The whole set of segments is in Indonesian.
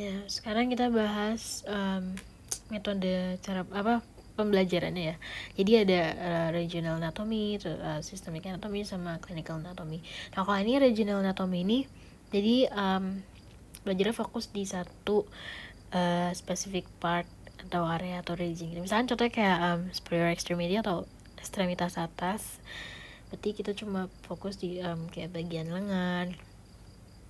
Ya, sekarang kita bahas metode cara pembelajarannya ya. Jadi ada regional anatomy, systemic anatomy, sama clinical anatomy. Nah, kalau ini regional anatomy ini, jadi belajarnya fokus di satu specific part atau area atau region. Misalnya contohnya kayak superior extremity atau ekstremitas atas. Berarti kita cuma fokus di kayak bagian lengan.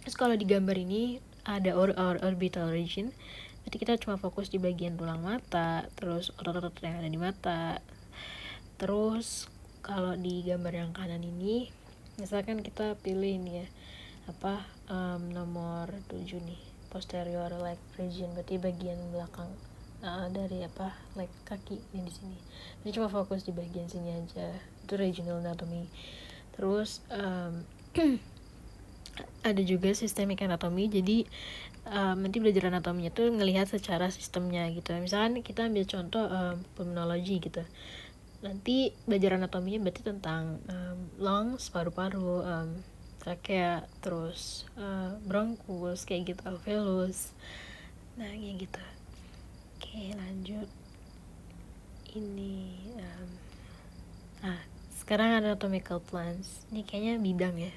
Terus kalau di gambar ini ada orbital region, berarti kita cuma fokus di bagian tulang mata, terus otot-otot yang ada di mata. Terus kalau di gambar yang kanan ini, misalkan kita pilih ini ya, nomor 7 nih, posterior leg region, berarti bagian belakang dari leg kaki ini di sini. Ini cuma fokus di bagian sini aja, itu regional anatomy. Terus ada juga systemic anatomy, jadi nanti belajar anatominya tuh ngelihat secara sistemnya gitu. Misalkan kita ambil contoh pulmonologi gitu, nanti belajar anatominya berarti tentang lungs, paru-paru, trachea, terus bronchus kayak gitu, alveolus, nah kayak gitu. Oke, lanjut. Ini sekarang anatomical plans. Ini kayaknya bidang ya.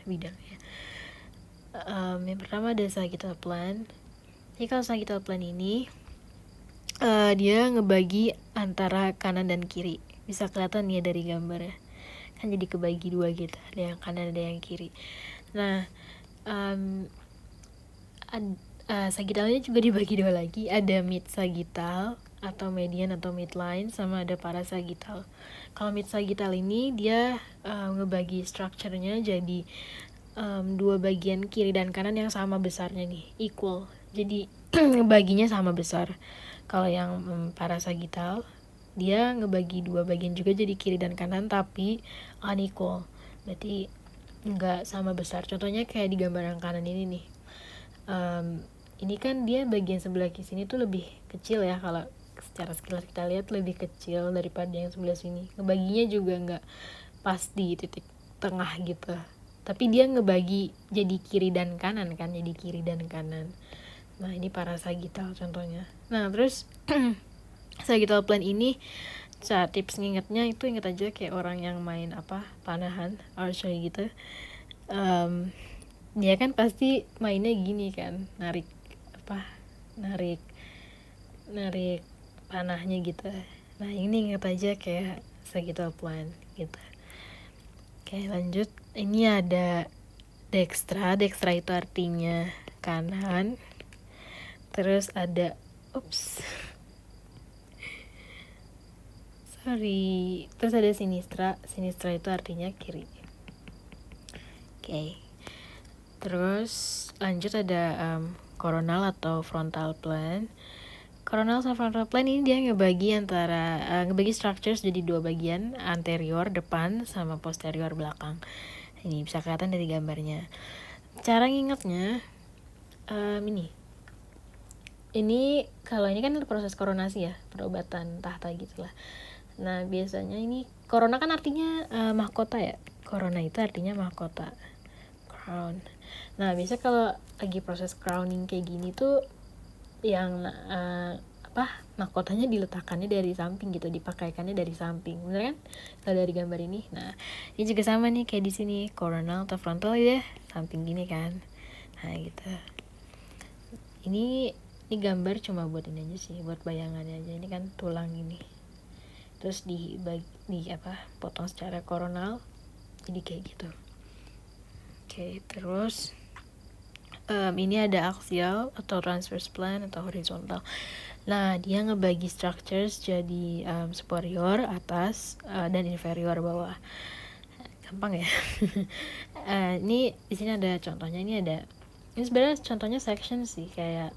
Yang pertama ada sagittal plan. Jadi kalau sagittal plan ini dia ngebagi antara kanan dan kiri. Bisa kelihatan ya dari gambarnya. Kan jadi kebagi dua gitu. Ada yang kanan, ada yang kiri. Nah, sagittalnya juga dibagi dua lagi. Ada mid sagittal atau median atau midline, sama ada parasagittal. Kalau mid sagittal ini dia ngebagi strukturnya jadi dua bagian kiri dan kanan yang sama besarnya nih, equal. Jadi ngebaginya sama besar. Kalau yang parasagittal dia ngebagi dua bagian juga jadi kiri dan kanan tapi unequal. Berarti nggak sama besar. Contohnya kayak di gambar yang kanan ini nih. Ini kan dia bagian sebelah sini tuh lebih kecil ya, kalau secara sekilas kita lihat lebih kecil daripada yang sebelah sini. Ngebaginya juga nggak pas di titik tengah gitu, tapi dia ngebagi jadi kiri dan kanan kan, jadi kiri dan kanan. Nah ini parasagittal contohnya. Nah terus sagittal plan ini, tips ngingetnya itu inget aja kayak orang yang main panahan, archery gitu. Dia kan pasti mainnya gini kan, narik panahnya gitu. Nah ini ingat aja kayak sagittal plan gitu. Oke, lanjut. Ini ada dextra itu artinya kanan. Terus ada terus ada sinistra itu artinya kiri. Oke. Terus lanjut ada coronal atau frontal plan. Coronal sama frontal plan ini dia ngebagi structures jadi dua bagian, anterior depan sama posterior belakang. Ini bisa kelihatan dari gambarnya. Cara ngingetnya ini kalau ini kan proses koronasi ya, perobatan tahta gitulah. Nah biasanya ini corona kan artinya mahkota ya. Corona itu artinya mahkota, crown. Nah biasa kalau lagi proses crowning kayak gini tuh yang mahkotanya diletakkannya dari samping gitu, dipakaikannya dari samping, bener kan? Kalau dari gambar ini. Nah ini juga sama nih kayak di sini, coronal atau frontal ya, samping gini kan. Nah gitu. Ini gambar cuma buat ini aja sih, buat bayangannya aja. Ini kan tulang gini, terus potong secara coronal jadi kayak gitu. Oke, terus ini ada axial atau transverse plan atau horizontal. Nah dia ngebagi structures jadi superior atas dan inferior bawah. Gampang ya. Ini di sini ada contohnya. Ini sebenarnya contohnya section sih, kayak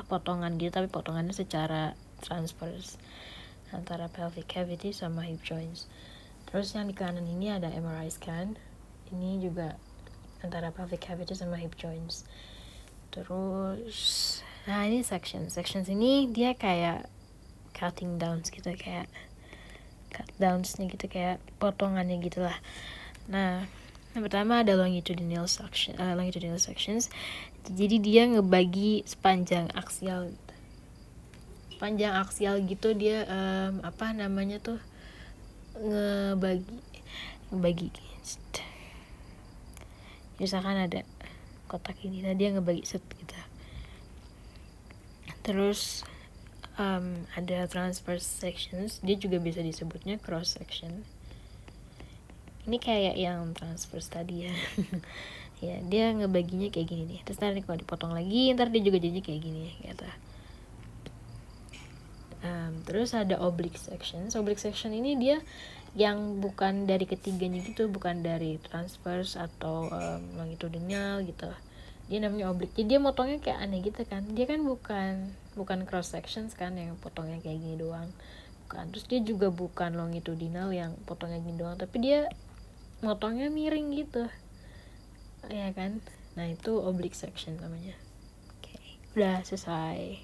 potongan gitu, tapi potongannya secara transverse antara pelvic cavity sama hip joints. Terus yang di kanan ini ada MRI scan. Ini juga antara pelvic cavity sama hip joints. Terus nah ini sections ini dia kayak cutting downs gitu, kayak cut downsnya gitu, kayak potongannya gitulah. Nah yang pertama ada longitudinal sections. Jadi dia ngebagi sepanjang aksial gitu. Panjang aksial gitu dia apa namanya tuh, ngebagi misalkan ada kotak ini, nah dia ngebagi set gitu. Terus ada transverse sections, dia juga bisa disebutnya cross section. Ini kayak yang transverse tadi ya. Ya, dia ngebaginya kayak gini nih. Terus nanti kalau dipotong lagi, ntar dia juga jadinya kayak gini gitu. Terus ada oblique section. Oblique section ini dia yang bukan dari ketiganya gitu, bukan dari transverse atau longitudinal gitu. Dia namanya oblique. Jadi dia motongnya kayak aneh gitu kan. Dia kan bukan cross sections kan yang potongnya kayak gini doang. Bukan. Terus dia juga bukan longitudinal yang potongnya gini doang, tapi dia motongnya miring gitu. Ya kan? Nah, itu oblique section namanya. Oke, udah selesai.